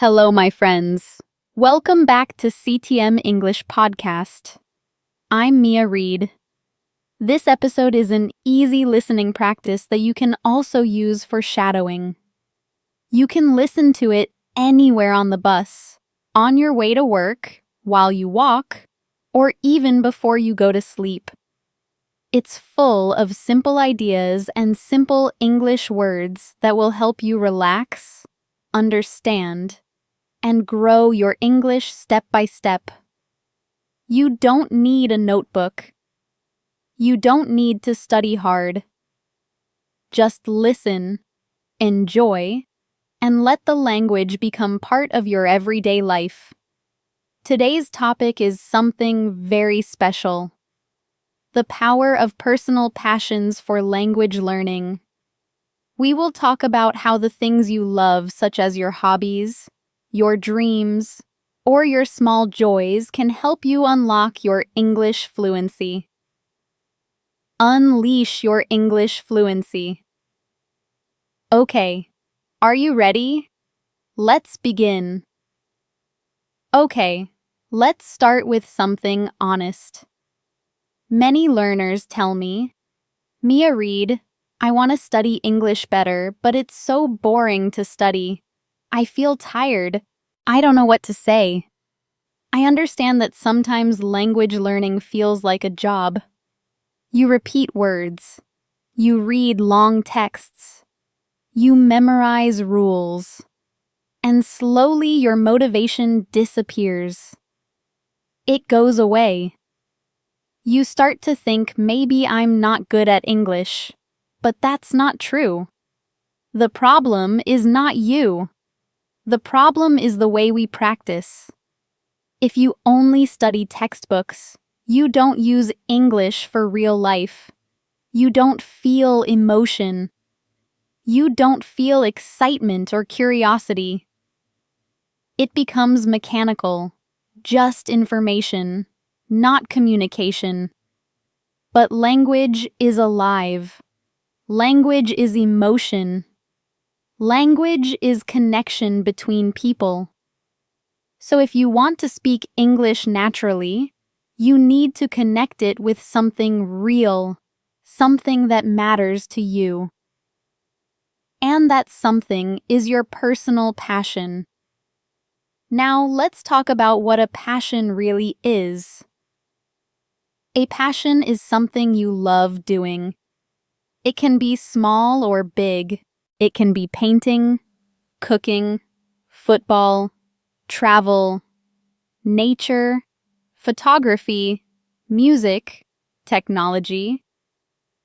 Hello, my friends. Welcome back to CTM English Podcast. I'm Mia Reed. This episode is an easy listening practice that you can also use for shadowing. You can listen to it anywhere on the bus, on your way to work, while you walk, or even before you go to sleep. It's full of simple ideas and simple English words that will help you relax, understand, and grow your English step by step. You don't need a notebook. You don't need to study hard. Just listen, enjoy, and let the language become part of your everyday life. Today's topic is something very special: the power of personal passions for language learning. We will talk about how the things you love, such as your hobbies, your dreams, or your small joys, can help you unlock your English fluency. Unleash your English fluency. Okay, are you ready? Let's begin. Okay, let's start with something honest. Many learners tell me, "Mia Reed, I want to study English better, but it's so boring to study. I feel tired. I don't know what to say." I understand that sometimes language learning feels like a job. You repeat words. You read long texts. You memorize rules. And slowly your motivation disappears. It goes away. You start to think, maybe I'm not good at English. But that's not true. The problem is not you. The problem is the way we practice. If you only study textbooks, you don't use English for real life. You don't feel emotion. You don't feel excitement or curiosity. It becomes mechanical, just information, not communication. But language is alive. Language is emotion. Language is connection between people. So if you want to speak English naturally, you need to connect it with something real, something that matters to you. And that something is your personal passion. Now let's talk about what a passion really is. A passion is something you love doing. It can be small or big. It can be painting, cooking, football, travel, nature, photography, music, technology,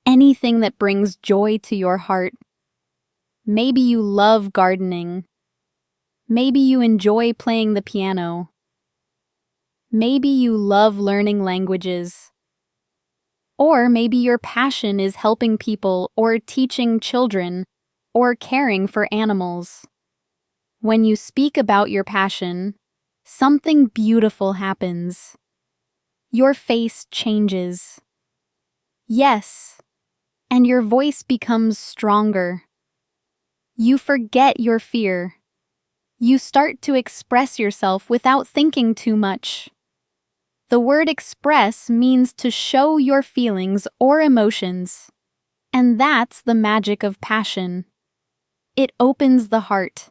anything that brings joy to your heart. Maybe you love gardening. Maybe you enjoy playing the piano. Maybe you love learning languages. Or maybe your passion is helping people or teaching children or caring for animals. When you speak about your passion, something beautiful happens. Your face changes. Yes, and your voice becomes stronger. You forget your fear. You start to express yourself without thinking too much. The word express means to show your feelings or emotions. And that's the magic of passion. It opens the heart.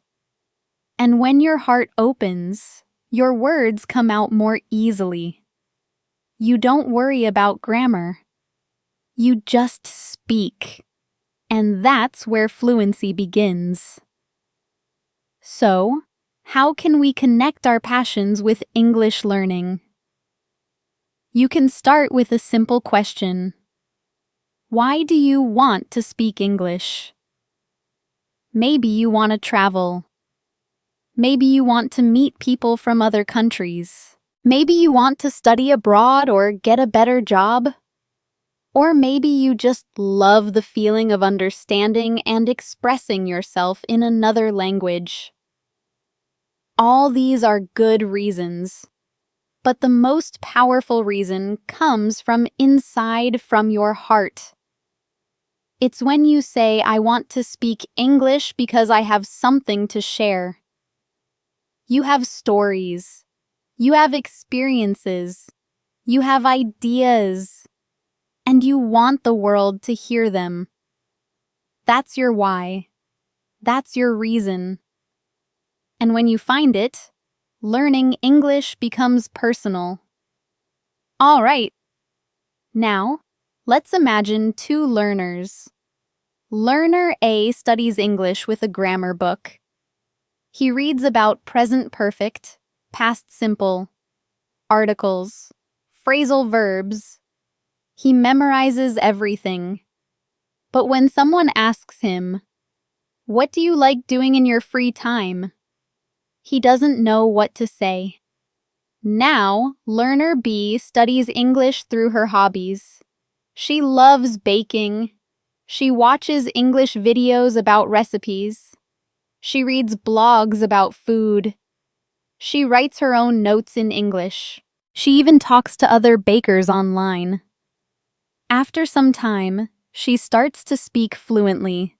And when your heart opens, your words come out more easily. You don't worry about grammar. You just speak. And that's where fluency begins. So, how can we connect our passions with English learning? You can start with a simple question. Why do you want to speak English? Maybe you want to travel. Maybe you want to meet people from other countries. Maybe you want to study abroad or get a better job. Or maybe you just love the feeling of understanding and expressing yourself in another language. All these are good reasons. But the most powerful reason comes from inside, from your heart. It's when you say, "I want to speak English because I have something to share." You have stories. You have experiences. You have ideas. And you want the world to hear them. That's your why. That's your reason. And when you find it, learning English becomes personal. All right. Now, let's imagine two learners. Learner A studies English with a grammar book. He reads about present perfect, past simple, articles, phrasal verbs. He memorizes everything. But when someone asks him, "What do you like doing in your free time?" he doesn't know what to say. Now, learner B studies English through her hobbies. She loves baking. She watches English videos about recipes. She reads blogs about food. She writes her own notes in English. She even talks to other bakers online. After some time, she starts to speak fluently.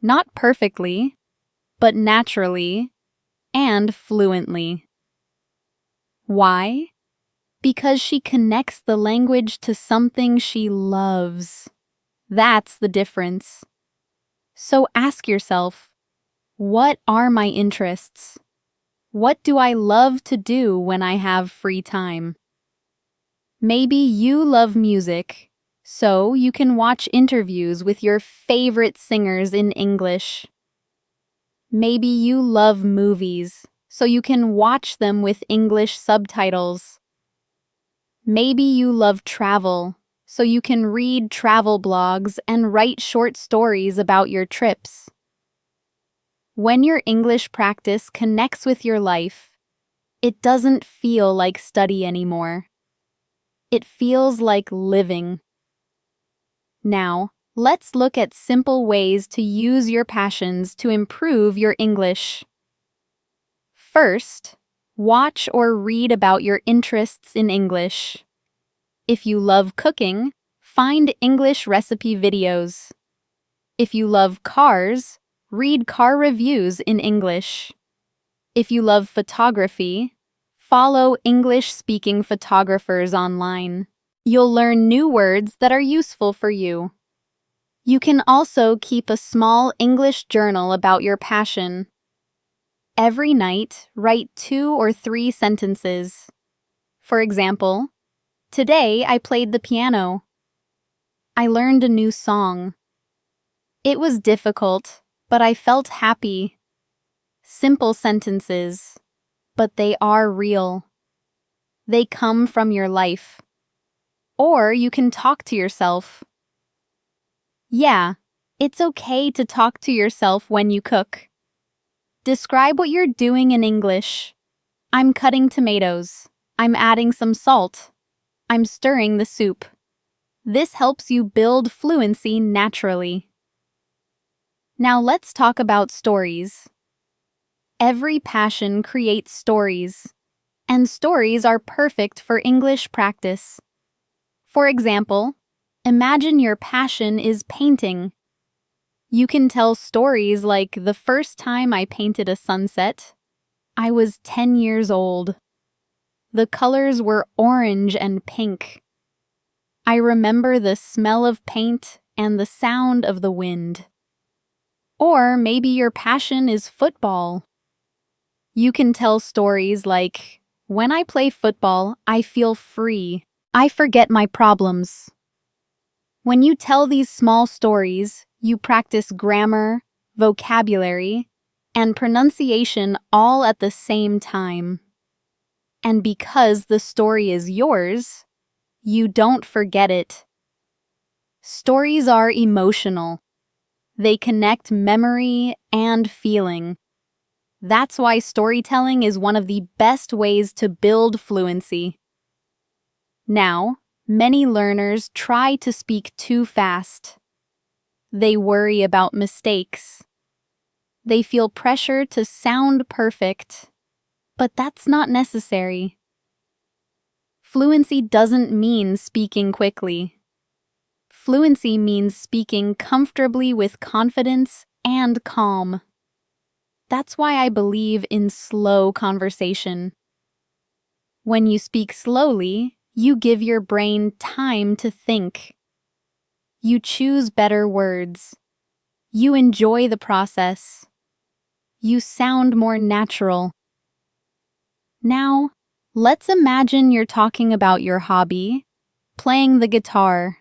Not perfectly, but naturally and fluently. Why? Because she connects the language to something she loves. That's the difference. So ask yourself, what are my interests? What do I love to do when I have free time? Maybe you love music, so you can watch interviews with your favorite singers in English. Maybe you love movies, so you can watch them with English subtitles. Maybe you love travel, so you can read travel blogs and write short stories about your trips. When your English practice connects with your life, it doesn't feel like study anymore. It feels like living. Now, let's look at simple ways to use your passions to improve your English. First, watch or read about your interests in English. If you love cooking, find English recipe videos. If you love cars, read car reviews in English. If you love photography, follow English-speaking photographers online. You'll learn new words that are useful for you. You can also keep a small English journal about your passion. Every night, write 2 or 3 sentences. For example, today I played the piano. I learned a new song. It was difficult, but I felt happy. Simple sentences, but they are real. They come from your life. Or you can talk to yourself. Yeah, it's okay to talk to yourself when you cook. Describe what you're doing in English. I'm cutting tomatoes. I'm adding some salt. I'm stirring the soup. This helps you build fluency naturally. Now let's talk about stories. Every passion creates stories, and stories are perfect for English practice. For example, imagine your passion is painting. You can tell stories like the first time I painted a sunset. I was 10 years old. The colors were orange and pink. I remember the smell of paint and the sound of the wind. Or maybe your passion is football. You can tell stories like, when I play football, I feel free. I forget my problems. When you tell these small stories, you practice grammar, vocabulary, and pronunciation all at the same time. And because the story is yours, you don't forget it. Stories are emotional. They connect memory and feeling. That's why storytelling is one of the best ways to build fluency. Now, many learners try to speak too fast. They worry about mistakes. They feel pressure to sound perfect, but that's not necessary. Fluency doesn't mean speaking quickly. Fluency means speaking comfortably with confidence and calm. That's why I believe in slow conversation. When you speak slowly, you give your brain time to think. You choose better words. You enjoy the process. You sound more natural. Now, let's imagine you're talking about your hobby, playing the guitar.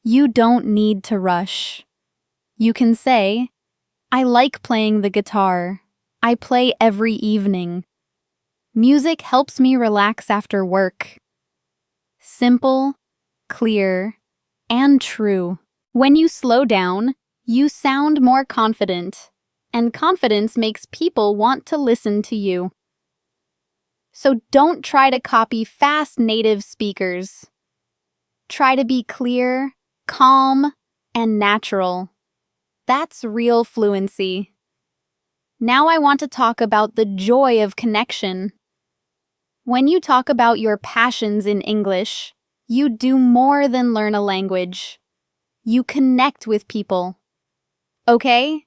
You don't need to rush. You can say, I like playing the guitar. I play every evening. Music helps me relax after work. Simple, clear, and true. When you slow down, you sound more confident, and confidence makes people want to listen to you. So don't try to copy fast native speakers. Try to be clear, calm, and natural. That's real fluency. Now I want to talk about the joy of connection. When you talk about your passions in English, you do more than learn a language. You connect with people. Okay?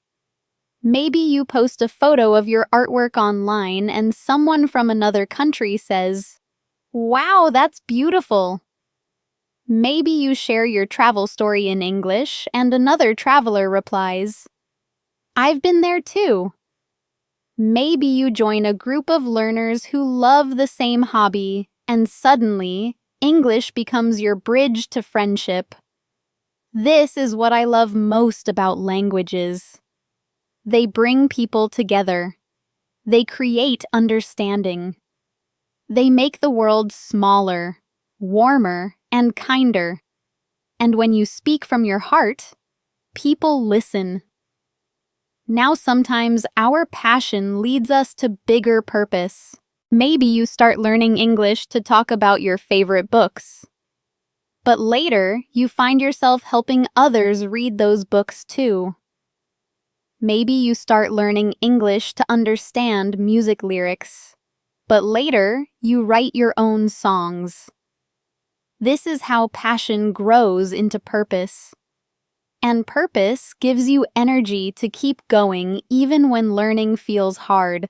Maybe you post a photo of your artwork online and someone from another country says, "Wow, that's beautiful." Maybe you share your travel story in English and another traveler replies, "I've been there too." Maybe you join a group of learners who love the same hobby, and suddenly, English becomes your bridge to friendship. This is what I love most about languages. They bring people together. They create understanding. They make the world smaller, warmer, and kinder. And when you speak from your heart, people listen. Now sometimes our passion leads us to bigger purpose. Maybe you start learning English to talk about your favorite books. But later, you find yourself helping others read those books too. Maybe you start learning English to understand music lyrics. But later, you write your own songs. This is how passion grows into purpose. And purpose gives you energy to keep going even when learning feels hard.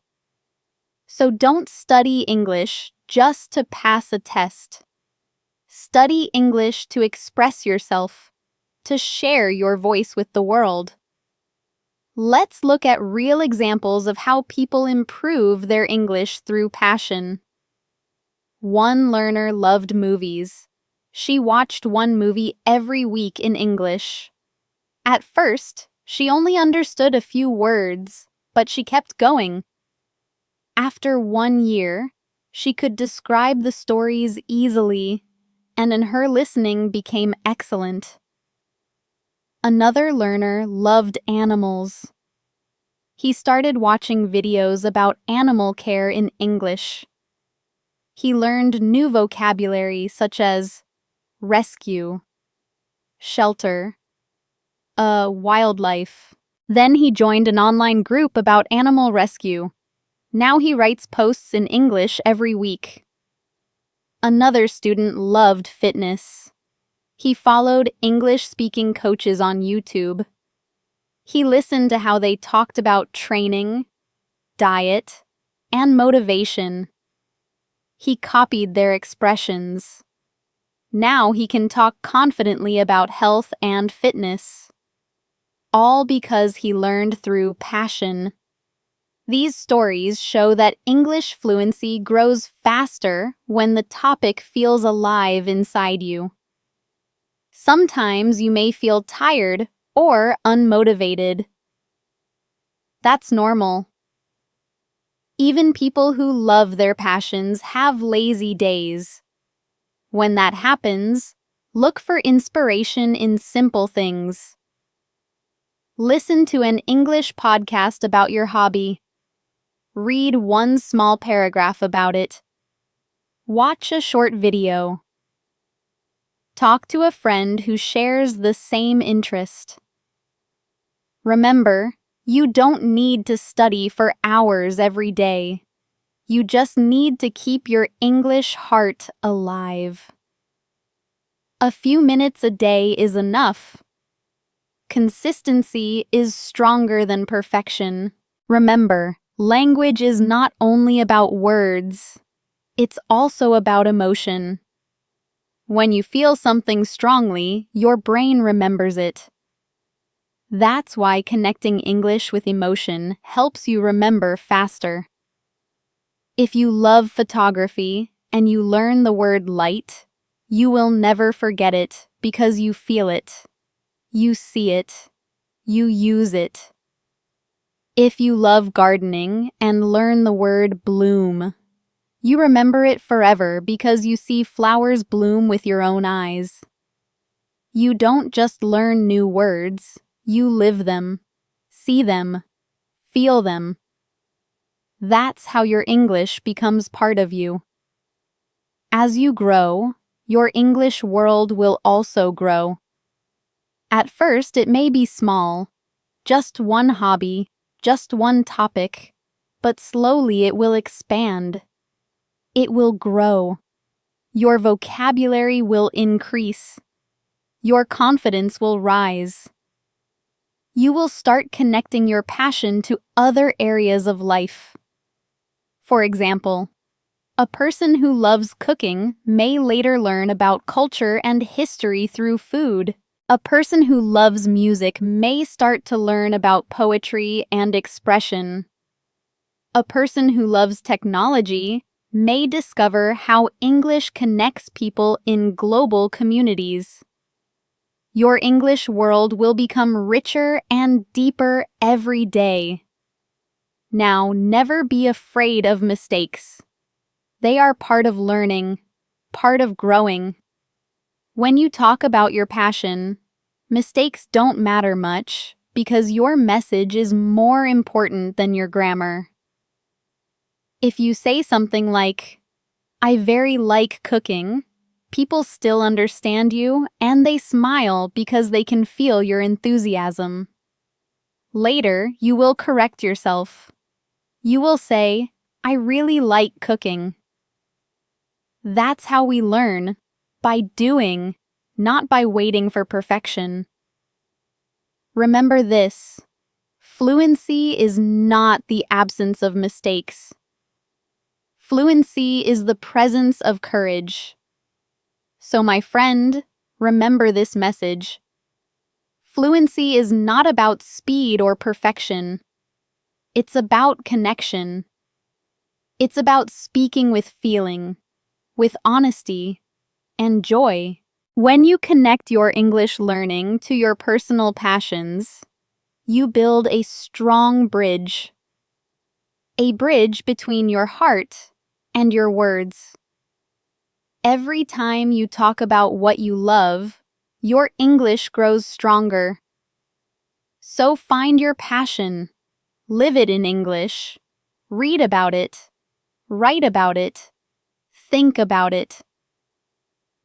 So don't study English just to pass a test. Study English to express yourself, to share your voice with the world. Let's look at real examples of how people improve their English through passion. One learner loved movies. She watched one movie every week in English. At first, she only understood a few words, but she kept going. After 1 year, she could describe the stories easily, and in her listening became excellent. Another learner loved animals. He started watching videos about animal care in English. He learned new vocabulary such as rescue, shelter, wildlife. Then he joined an online group about animal rescue. Now he writes posts in English every week. Another student loved fitness. He followed English-speaking coaches on YouTube. He listened to how they talked about training, diet, and motivation. He copied their expressions. Now he can talk confidently about health and fitness. All because he learned through passion. These stories show that English fluency grows faster when the topic feels alive inside you. Sometimes you may feel tired or unmotivated. That's normal. Even people who love their passions have lazy days. When that happens, look for inspiration in simple things. Listen to an English podcast about your hobby. Read one small paragraph about it. Watch a short video. Talk to a friend who shares the same interest. Remember, you don't need to study for hours every day. You just need to keep your English heart alive. A few minutes a day is enough. Consistency is stronger than perfection. Remember, language is not only about words, it's also about emotion. When you feel something strongly, your brain remembers it. That's why connecting English with emotion helps you remember faster. If you love photography and you learn the word light, you will never forget it because you feel it, you see it, you use it. If you love gardening and learn the word bloom, you remember it forever because you see flowers bloom with your own eyes. You don't just learn new words, you live them, see them, feel them. That's how your English becomes part of you. As you grow, your English world will also grow. At first, it may be small, just one hobby, just one topic, but slowly it will expand. It will grow. Your vocabulary will increase. Your confidence will rise. You will start connecting your passion to other areas of life. For example, a person who loves cooking may later learn about culture and history through food. A person who loves music may start to learn about poetry and expression. A person who loves technology may discover how English connects people in global communities. Your English world will become richer and deeper every day. Now, never be afraid of mistakes. They are part of learning, part of growing. When you talk about your passion, mistakes don't matter much because your message is more important than your grammar. If you say something like, "I very like cooking," people still understand you and they smile because they can feel your enthusiasm. Later, you will correct yourself. You will say, "I really like cooking." That's how we learn, by doing, not by waiting for perfection. Remember this: fluency is not the absence of mistakes. Fluency is the presence of courage. So, my friend, remember this message. Fluency is not about speed or perfection. It's about connection. It's about speaking with feeling, with honesty, and joy. When you connect your English learning to your personal passions, you build a strong bridge. A bridge between your heart and your words. Every time you talk about what you love, your English grows stronger. So find your passion, live it in English, read about it, write about it, think about it.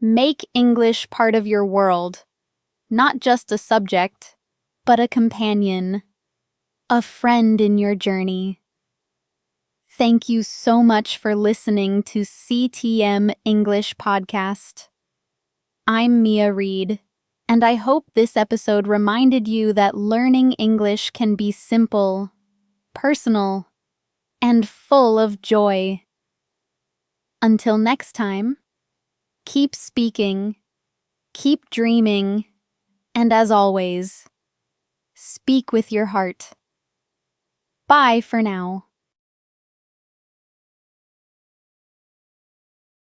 Make English part of your world, not just a subject, but a companion, a friend in your journey. Thank you so much for listening to CTM English Podcast. I'm Mia Reed, and I hope this episode reminded you that learning English can be simple, personal, and full of joy. Until next time, keep speaking, keep dreaming, and as always, speak with your heart. Bye for now.